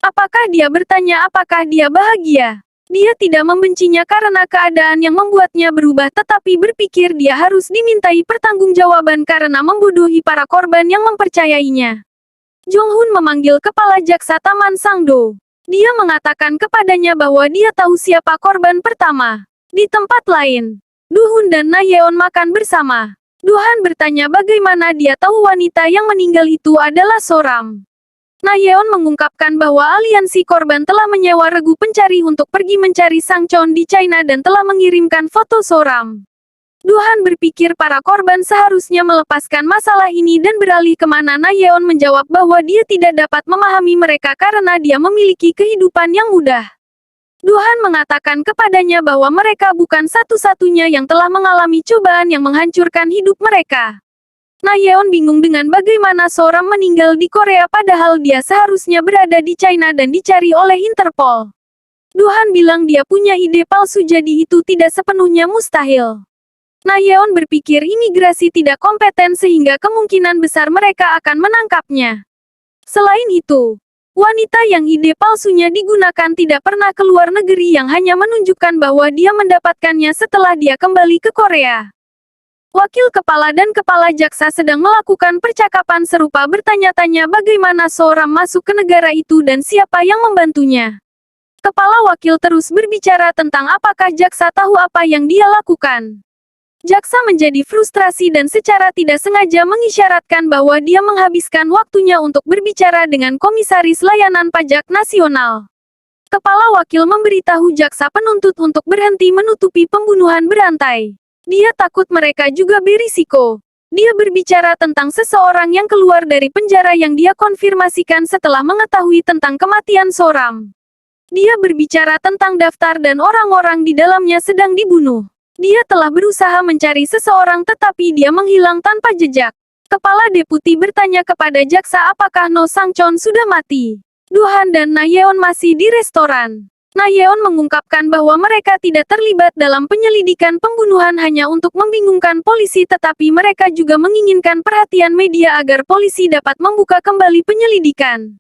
Apakah dia bertanya apakah dia bahagia? Dia tidak membencinya karena keadaan yang membuatnya berubah tetapi berpikir dia harus dimintai pertanggungjawaban karena membodohi para korban yang mempercayainya. Jong-hun memanggil kepala jaksa Taman Sangdo. Dia mengatakan kepadanya bahwa dia tahu siapa korban pertama. Di tempat lain, Du-hun dan Na Yeon makan bersama. Du-han bertanya bagaimana dia tahu wanita yang meninggal itu adalah Soram. Na Yeon mengungkapkan bahwa aliansi korban telah menyewa regu pencari untuk pergi mencari Sang Chon di China dan telah mengirimkan foto Soram. Du-han berpikir para korban seharusnya melepaskan masalah ini dan beralih kemana. Na Yeon menjawab bahwa dia tidak dapat memahami mereka karena dia memiliki kehidupan yang mudah. Du-han mengatakan kepadanya bahwa mereka bukan satu-satunya yang telah mengalami cobaan yang menghancurkan hidup mereka. Na Yeon bingung dengan bagaimana Soram meninggal di Korea padahal dia seharusnya berada di China dan dicari oleh Interpol. Du-han bilang dia punya ide palsu jadi itu tidak sepenuhnya mustahil. Na Yeon berpikir imigrasi tidak kompeten sehingga kemungkinan besar mereka akan menangkapnya. Selain itu, wanita yang ide palsunya digunakan tidak pernah keluar negeri yang hanya menunjukkan bahwa dia mendapatkannya setelah dia kembali ke Korea. Wakil kepala dan kepala jaksa sedang melakukan percakapan serupa bertanya-tanya bagaimana Soram masuk ke negara itu dan siapa yang membantunya. Kepala wakil terus berbicara tentang apakah jaksa tahu apa yang dia lakukan. Jaksa menjadi frustrasi dan secara tidak sengaja mengisyaratkan bahwa dia menghabiskan waktunya untuk berbicara dengan Komisaris Layanan Pajak Nasional. Kepala wakil memberitahu jaksa penuntut untuk berhenti menutupi pembunuhan berantai. Dia takut mereka juga berisiko. Dia berbicara tentang seseorang yang keluar dari penjara yang dia konfirmasikan setelah mengetahui tentang kematian Soram. Dia berbicara tentang daftar dan orang-orang di dalamnya sedang dibunuh. Dia telah berusaha mencari seseorang tetapi dia menghilang tanpa jejak. Kepala deputi bertanya kepada jaksa apakah No Sangchon sudah mati. Duhan dan Na Yeon masih di restoran. Na Yeon mengungkapkan bahwa mereka tidak terlibat dalam penyelidikan pembunuhan hanya untuk membingungkan polisi tetapi mereka juga menginginkan perhatian media agar polisi dapat membuka kembali penyelidikan.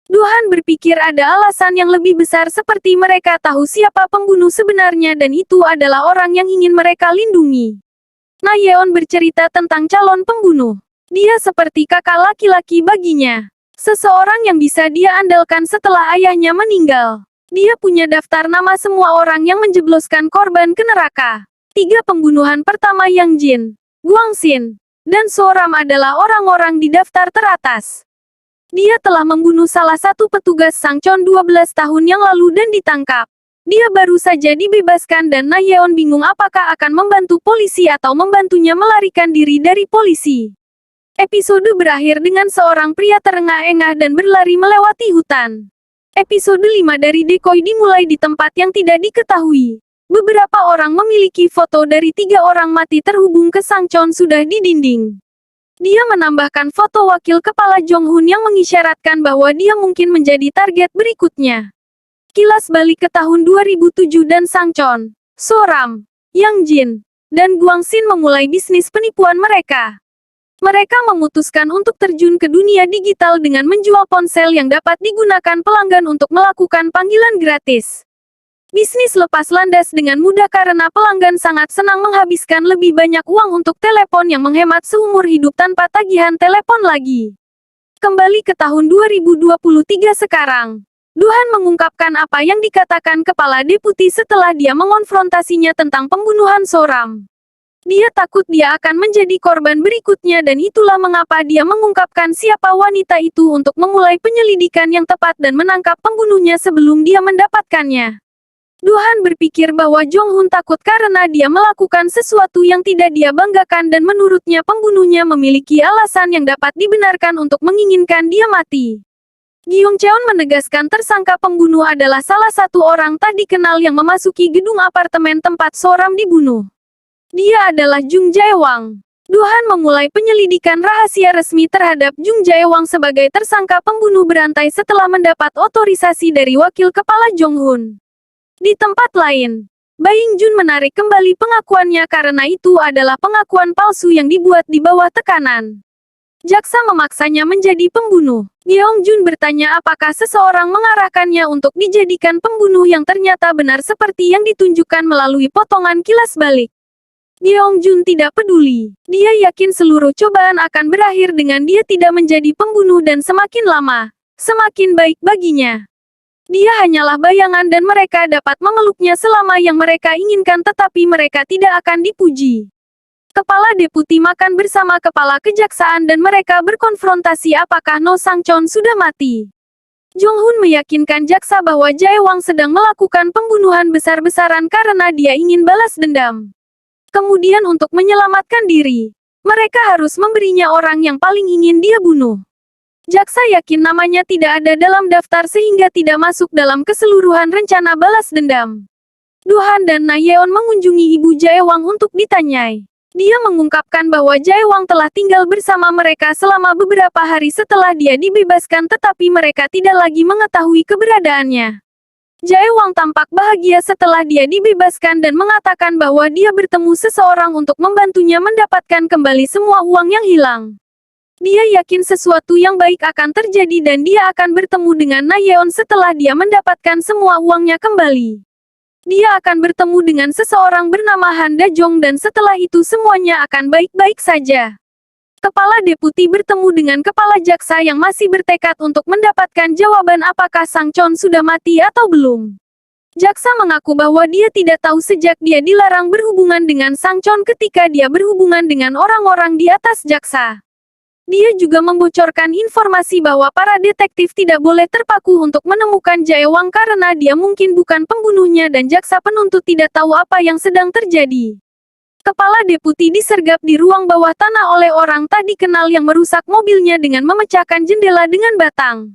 Duhan berpikir ada alasan yang lebih besar seperti mereka tahu siapa pembunuh sebenarnya dan itu adalah orang yang ingin mereka lindungi. Na Yeon bercerita tentang calon pembunuh. Dia seperti kakak laki-laki baginya. Seseorang yang bisa dia andalkan setelah ayahnya meninggal. Dia punya daftar nama semua orang yang menjebloskan korban ke neraka. 3 pembunuhan pertama Yang Jin, Guangxin, dan Soram adalah orang-orang di daftar teratas. Dia telah membunuh salah satu petugas Sangchon 12 tahun yang lalu dan ditangkap. Dia baru saja dibebaskan dan Na Yeon bingung apakah akan membantu polisi atau membantunya melarikan diri dari polisi. Episode berakhir dengan seorang pria terengah-engah dan berlari melewati hutan. Episode 5 dari Decoy dimulai di tempat yang tidak diketahui. Beberapa orang memiliki foto dari 3 orang mati terhubung ke Sangchon sudah di dinding. Dia menambahkan foto wakil kepala Jong-hun yang mengisyaratkan bahwa dia mungkin menjadi target berikutnya. Kilas balik ke tahun 2007 dan Sangchon, Soram, Yang Jin, dan Guangxin memulai bisnis penipuan mereka. Mereka memutuskan untuk terjun ke dunia digital dengan menjual ponsel yang dapat digunakan pelanggan untuk melakukan panggilan gratis. Bisnis lepas landas dengan mudah karena pelanggan sangat senang menghabiskan lebih banyak uang untuk telepon yang menghemat seumur hidup tanpa tagihan telepon lagi. Kembali ke tahun 2023 sekarang. Duhan mengungkapkan apa yang dikatakan kepala deputi setelah dia mengonfrontasinya tentang pembunuhan Soram. Dia takut dia akan menjadi korban berikutnya dan itulah mengapa dia mengungkapkan siapa wanita itu untuk memulai penyelidikan yang tepat dan menangkap pembunuhnya sebelum dia mendapatkannya. Duhan berpikir bahwa Jong-hun takut karena dia melakukan sesuatu yang tidak dia banggakan dan menurutnya pembunuhnya memiliki alasan yang dapat dibenarkan untuk menginginkan dia mati. Gyung Cheon menegaskan tersangka pembunuh adalah salah satu orang tak dikenal yang memasuki gedung apartemen tempat Soram dibunuh. Dia adalah Jung Jae-wang. Duhan memulai penyelidikan rahasia resmi terhadap Jung Jae-wang sebagai tersangka pembunuh berantai setelah mendapat otorisasi dari wakil kepala Jong-hun. Di tempat lain, Baing Jun menarik kembali pengakuannya karena itu adalah pengakuan palsu yang dibuat di bawah tekanan. Jaksa memaksanya menjadi pembunuh. Yeong Jun bertanya apakah seseorang mengarahkannya untuk dijadikan pembunuh yang ternyata benar seperti yang ditunjukkan melalui potongan kilas balik. Yeong Jun tidak peduli. Dia yakin seluruh cobaan akan berakhir dengan dia tidak menjadi pembunuh dan semakin lama, semakin baik baginya. Dia hanyalah bayangan dan mereka dapat memeluknya selama yang mereka inginkan tetapi mereka tidak akan dipuji. Kepala deputi makan bersama kepala kejaksaan dan mereka berkonfrontasi apakah No Sangchon sudah mati. Jong-hun meyakinkan jaksa bahwa Jae-wang sedang melakukan pembunuhan besar-besaran karena dia ingin balas dendam. Kemudian untuk menyelamatkan diri, mereka harus memberinya orang yang paling ingin dia bunuh. Jaksa yakin namanya tidak ada dalam daftar sehingga tidak masuk dalam keseluruhan rencana balas dendam. Duhan dan Na Yeon mengunjungi ibu Jae-wang untuk ditanyai. Dia mengungkapkan bahwa Jae-wang telah tinggal bersama mereka selama beberapa hari setelah dia dibebaskan tetapi mereka tidak lagi mengetahui keberadaannya. Jae-wang tampak bahagia setelah dia dibebaskan dan mengatakan bahwa dia bertemu seseorang untuk membantunya mendapatkan kembali semua uang yang hilang. Dia yakin sesuatu yang baik akan terjadi dan dia akan bertemu dengan Na Yeon setelah dia mendapatkan semua uangnya kembali. Dia akan bertemu dengan seseorang bernama Han Da-jong dan setelah itu semuanya akan baik-baik saja. Kepala deputi bertemu dengan kepala jaksa yang masih bertekad untuk mendapatkan jawaban apakah Sangchon sudah mati atau belum. Jaksa mengaku bahwa dia tidak tahu sejak dia dilarang berhubungan dengan Sangchon ketika dia berhubungan dengan orang-orang di atas jaksa. Dia juga membocorkan informasi bahwa para detektif tidak boleh terpaku untuk menemukan Jae-wang karena dia mungkin bukan pembunuhnya dan jaksa penuntut tidak tahu apa yang sedang terjadi. Kepala deputi disergap di ruang bawah tanah oleh orang tak dikenal yang merusak mobilnya dengan memecahkan jendela dengan batang.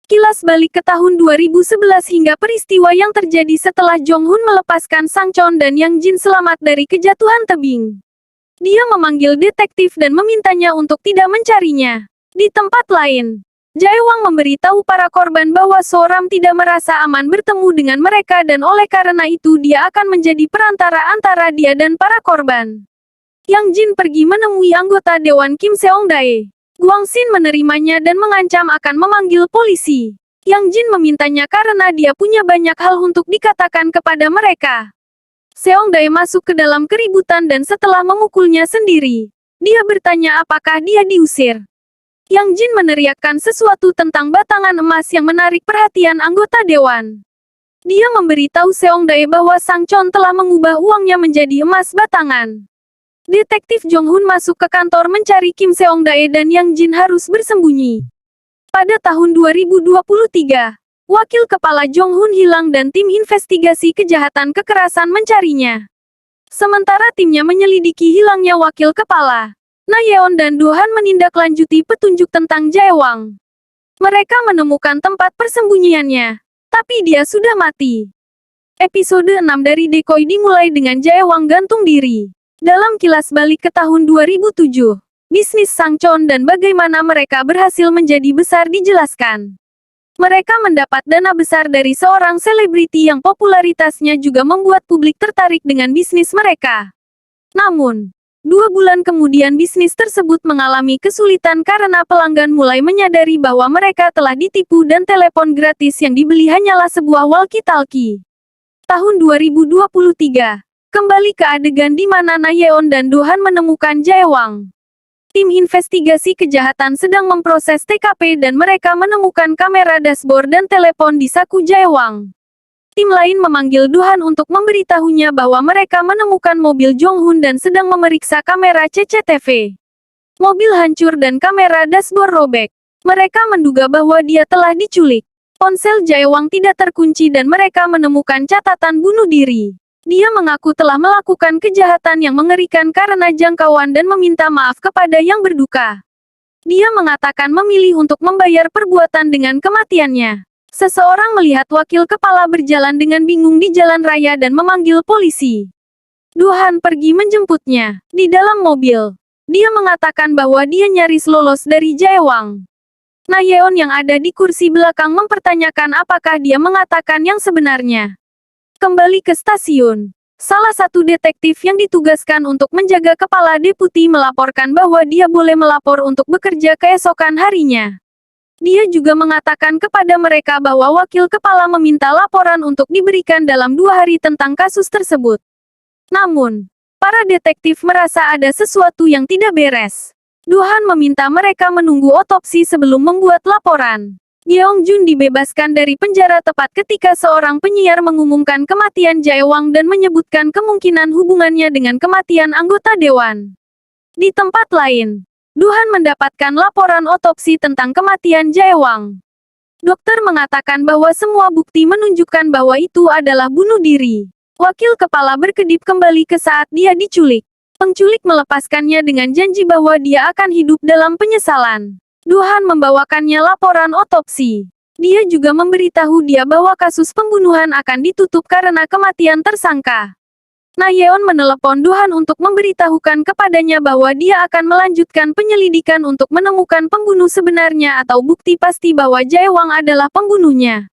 Kilas balik ke tahun 2011 hingga peristiwa yang terjadi setelah Jong Hun melepaskan Sang Chon dan Yang Jin selamat dari kejatuhan tebing. Dia memanggil detektif dan memintanya untuk tidak mencarinya. Di tempat lain, Jae Wang memberitahu para korban bahwa Soram tidak merasa aman bertemu dengan mereka dan oleh karena itu dia akan menjadi perantara antara dia dan para korban. Yang Jin pergi menemui anggota Dewan Kim Seongdae. Guang Xin menerimanya dan mengancam akan memanggil polisi. Yang Jin memintanya karena dia punya banyak hal untuk dikatakan kepada mereka. Seongdae masuk ke dalam keributan dan setelah memukulnya sendiri, dia bertanya apakah dia diusir. Yang Jin meneriakkan sesuatu tentang batangan emas yang menarik perhatian anggota dewan. Dia memberitahu Seongdae bahwa Sang Chon telah mengubah uangnya menjadi emas batangan. Detektif Jong Hun masuk ke kantor mencari Kim Seongdae dan Yang Jin harus bersembunyi. Pada tahun 2023, wakil kepala Jong Hun hilang dan tim investigasi kejahatan kekerasan mencarinya. Sementara timnya menyelidiki hilangnya wakil kepala, Na Yeon dan Do Han menindaklanjuti petunjuk tentang Jae Wang. Mereka menemukan tempat persembunyiannya, tapi dia sudah mati. Episode 6 dari Decoy dimulai dengan Jae Wang gantung diri. Dalam kilas balik ke tahun 2007, bisnis Sang Chon dan bagaimana mereka berhasil menjadi besar dijelaskan. Mereka mendapat dana besar dari seorang selebriti yang popularitasnya juga membuat publik tertarik dengan bisnis mereka. Namun, 2 bulan kemudian bisnis tersebut mengalami kesulitan karena pelanggan mulai menyadari bahwa mereka telah ditipu dan telepon gratis yang dibeli hanyalah sebuah walkie-talkie. Tahun 2023, kembali ke adegan di mana Na Yeon dan Do Han menemukan Jae Wang. Tim investigasi kejahatan sedang memproses TKP dan mereka menemukan kamera dashboard dan telepon di saku Jae Wang. Tim lain memanggil Do Han untuk memberitahunya bahwa mereka menemukan mobil Jong Hun dan sedang memeriksa kamera CCTV. Mobil hancur dan kamera dashboard robek. Mereka menduga bahwa dia telah diculik. Ponsel Jae Wang tidak terkunci dan mereka menemukan catatan bunuh diri. Dia mengaku telah melakukan kejahatan yang mengerikan karena jangkauan dan meminta maaf kepada yang berduka. Dia mengatakan memilih untuk membayar perbuatan dengan kematiannya. Seseorang melihat wakil kepala berjalan dengan bingung di jalan raya dan memanggil polisi. Do Han pergi menjemputnya. Di dalam mobil, dia mengatakan bahwa dia nyaris lolos dari Jae Wang. Na Yeon yang ada di kursi belakang mempertanyakan apakah dia mengatakan yang sebenarnya. Kembali ke stasiun, salah satu detektif yang ditugaskan untuk menjaga kepala deputi melaporkan bahwa dia boleh melapor untuk bekerja keesokan harinya. Dia juga mengatakan kepada mereka bahwa wakil kepala meminta laporan untuk diberikan dalam 2 hari tentang kasus tersebut. Namun, para detektif merasa ada sesuatu yang tidak beres. Do Han meminta mereka menunggu otopsi sebelum membuat laporan. Yeong Jun dibebaskan dari penjara tepat ketika seorang penyiar mengumumkan kematian Jae Wang dan menyebutkan kemungkinan hubungannya dengan kematian anggota dewan. Di tempat lain, Do Han mendapatkan laporan otopsi tentang kematian Jae Wang. Dokter mengatakan bahwa semua bukti menunjukkan bahwa itu adalah bunuh diri. Wakil kepala berkedip kembali ke saat dia diculik. Penculik melepaskannya dengan janji bahwa dia akan hidup dalam penyesalan. Do Han membawakannya laporan otopsi. Dia juga memberitahu dia bahwa kasus pembunuhan akan ditutup karena kematian tersangka. Na Yeon menelepon Do Han untuk memberitahukan kepadanya bahwa dia akan melanjutkan penyelidikan untuk menemukan pembunuh sebenarnya atau bukti pasti bahwa Jae Wang adalah pembunuhnya.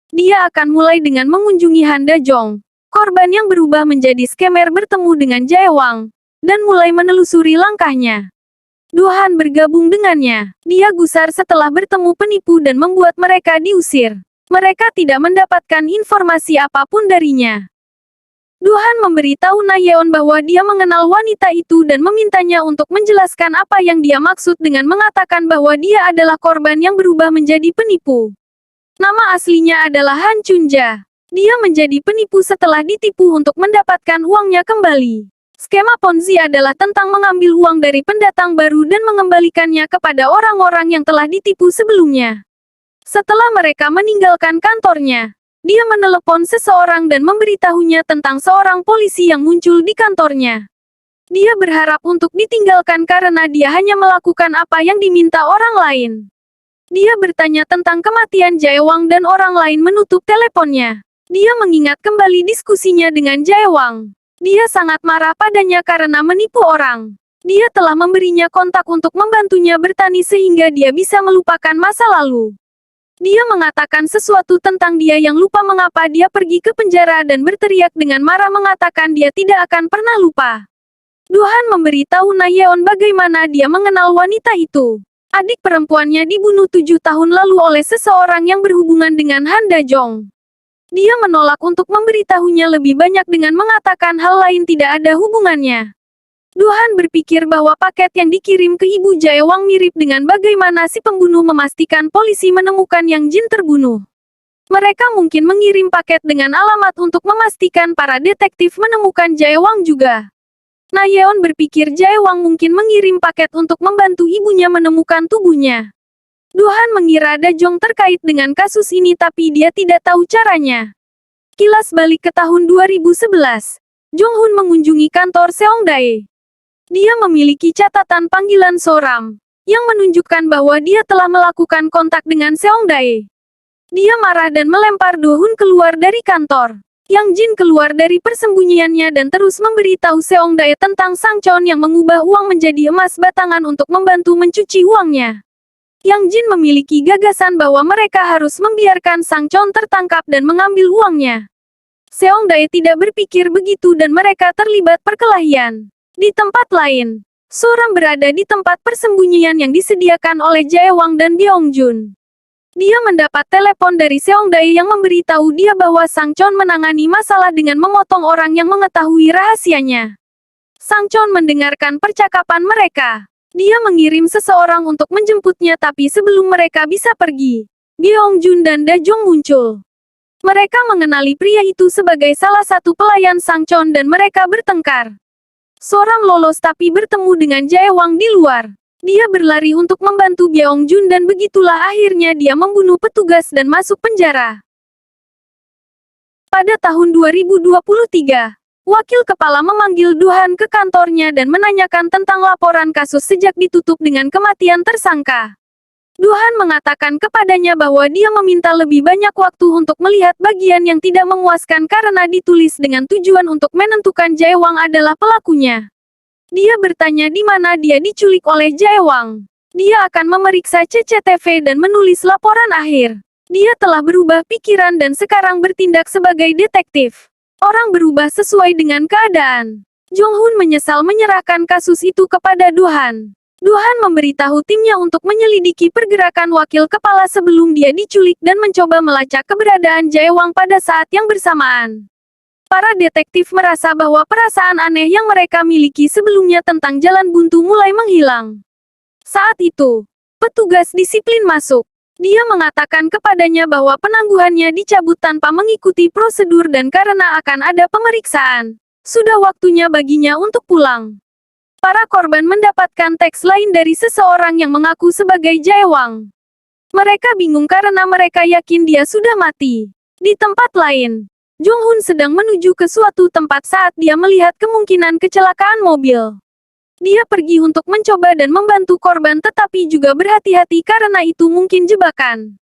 Dia akan mulai dengan mengunjungi Handa Jong, korban yang berubah menjadi scammer bertemu dengan Jae Wang, dan mulai menelusuri langkahnya. Do Han bergabung dengannya. Dia gusar setelah bertemu penipu dan membuat mereka diusir. Mereka tidak mendapatkan informasi apapun darinya. Do Han memberitahu Na Yeon bahwa dia mengenal wanita itu dan memintanya untuk menjelaskan apa yang dia maksud dengan mengatakan bahwa dia adalah korban yang berubah menjadi penipu. Nama aslinya adalah Han Chunja. Dia menjadi penipu setelah ditipu untuk mendapatkan uangnya kembali. Skema Ponzi adalah tentang mengambil uang dari pendatang baru dan mengembalikannya kepada orang-orang yang telah ditipu sebelumnya. Setelah mereka meninggalkan kantornya, dia menelepon seseorang dan memberitahunya tentang seorang polisi yang muncul di kantornya. Dia berharap untuk ditinggalkan karena dia hanya melakukan apa yang diminta orang lain. Dia bertanya tentang kematian Jaewang dan orang lain menutup teleponnya. Dia mengingat kembali diskusinya dengan Jaewang. Dia sangat marah padanya karena menipu orang. Dia telah memberinya kontak untuk membantunya bertani sehingga dia bisa melupakan masa lalu. Dia mengatakan sesuatu tentang dia yang lupa mengapa dia pergi ke penjara dan berteriak dengan marah mengatakan dia tidak akan pernah lupa. Duhan memberitahu Nayeon bagaimana dia mengenal wanita itu. Adik perempuannya dibunuh 7 tahun lalu oleh seseorang yang berhubungan dengan Han Da-jong. Dia menolak untuk memberitahunya lebih banyak dengan mengatakan hal lain tidak ada hubungannya. Duhan berpikir bahwa paket yang dikirim ke Ibu Jaewang mirip dengan bagaimana si pembunuh memastikan polisi menemukan Yang Jin terbunuh. Mereka mungkin mengirim paket dengan alamat untuk memastikan para detektif menemukan Jaewang juga. Nayeon berpikir Jaewang mungkin mengirim paket untuk membantu ibunya menemukan tubuhnya. Duhan mengira Da-jong terkait dengan kasus ini tapi dia tidak tahu caranya. Kilas balik ke tahun 2011. Jong-hun mengunjungi kantor Seongdae. Dia memiliki catatan panggilan Soram, yang menunjukkan bahwa dia telah melakukan kontak dengan Seongdae. Dia marah dan melempar Do-hun keluar dari kantor. Yang Jin keluar dari persembunyiannya dan terus memberitahu Seongdae tentang Sang Chon yang mengubah uang menjadi emas batangan untuk membantu mencuci uangnya. Yang Jin memiliki gagasan bahwa mereka harus membiarkan Sang Chon tertangkap dan mengambil uangnya. Seongdae tidak berpikir begitu dan mereka terlibat perkelahian. Di tempat lain, Soram berada di tempat persembunyian yang disediakan oleh Jaewang dan Byongjun. Dia mendapat telepon dari Seongdae yang memberitahu dia bahwa Sang Chon menangani masalah dengan memotong orang yang mengetahui rahasianya. Sang Chon mendengarkan percakapan mereka. Dia mengirim seseorang untuk menjemputnya tapi sebelum mereka bisa pergi, Byongjun dan Da-jong muncul. Mereka mengenali pria itu sebagai salah satu pelayan Sang Chon dan mereka bertengkar. Soram lolos tapi bertemu dengan Jaewang di luar. Dia berlari untuk membantu Byongjun dan begitulah akhirnya dia membunuh petugas dan masuk penjara. Pada tahun 2023, wakil kepala memanggil Duhan ke kantornya dan menanyakan tentang laporan kasus sejak ditutup dengan kematian tersangka. Duhan mengatakan kepadanya bahwa dia meminta lebih banyak waktu untuk melihat bagian yang tidak memuaskan karena ditulis dengan tujuan untuk menentukan Jaewang adalah pelakunya. Dia bertanya di mana dia diculik oleh Jaewang. Dia akan memeriksa CCTV dan menulis laporan akhir. Dia telah berubah pikiran dan sekarang bertindak sebagai detektif. Orang berubah sesuai dengan keadaan. Jong-hun menyesal menyerahkan kasus itu kepada Duhan. Duhan memberitahu timnya untuk menyelidiki pergerakan wakil kepala sebelum dia diculik dan mencoba melacak keberadaan Jaewang pada saat yang bersamaan. Para detektif merasa bahwa perasaan aneh yang mereka miliki sebelumnya tentang jalan buntu mulai menghilang. Saat itu, petugas disiplin masuk. Dia mengatakan kepadanya bahwa penangguhannya dicabut tanpa mengikuti prosedur dan karena akan ada pemeriksaan, sudah waktunya baginya untuk pulang. Para korban mendapatkan teks lain dari seseorang yang mengaku sebagai Jaewang. Mereka bingung karena mereka yakin dia sudah mati. Di tempat lain, Jong-hun sedang menuju ke suatu tempat saat dia melihat kemungkinan kecelakaan mobil. Dia pergi untuk mencoba dan membantu korban tetapi juga berhati-hati karena itu mungkin jebakan.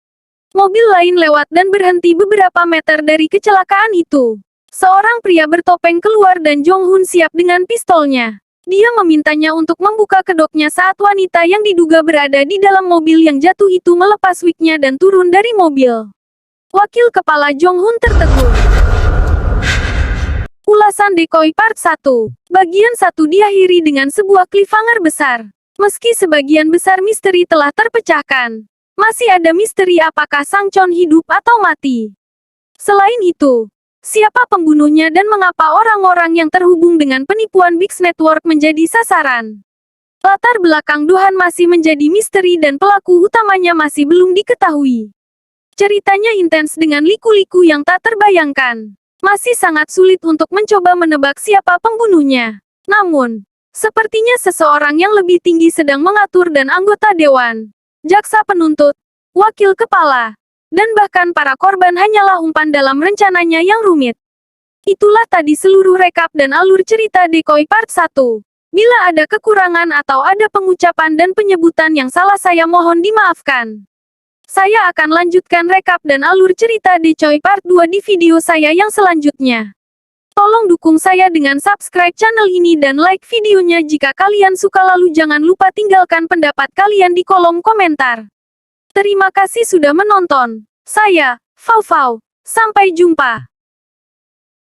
Mobil lain lewat dan berhenti beberapa meter dari kecelakaan itu. Seorang pria bertopeng keluar dan Jong-hun siap dengan pistolnya. Dia memintanya untuk membuka kedoknya saat wanita yang diduga berada di dalam mobil yang jatuh itu melepas wignya dan turun dari mobil. Wakil kepala Jong-hun tertegun. Ulasan Decoy Part 1. Bagian 1 diakhiri dengan sebuah cliffhanger besar. Meski sebagian besar misteri telah terpecahkan, masih ada misteri apakah Sang Chon hidup atau mati. Selain itu, siapa pembunuhnya dan mengapa orang-orang yang terhubung dengan penipuan Big Network menjadi sasaran? Latar belakang Duhan masih menjadi misteri dan pelaku utamanya masih belum diketahui. Ceritanya intens dengan liku-liku yang tak terbayangkan. Masih sangat sulit untuk mencoba menebak siapa pembunuhnya. Namun, sepertinya seseorang yang lebih tinggi sedang mengatur dan anggota dewan, jaksa penuntut, wakil kepala, dan bahkan para korban hanyalah umpan dalam rencananya yang rumit. Itulah tadi seluruh rekap dan alur cerita Decoy Part 1. Bila ada kekurangan atau ada pengucapan dan penyebutan yang salah saya mohon dimaafkan. Saya akan lanjutkan rekap dan alur cerita Decoy Part 2 di video saya yang selanjutnya. Tolong dukung saya dengan subscribe channel ini dan like videonya jika kalian suka, lalu jangan lupa tinggalkan pendapat kalian di kolom komentar. Terima kasih sudah menonton. Saya, Fau Fau. Sampai jumpa.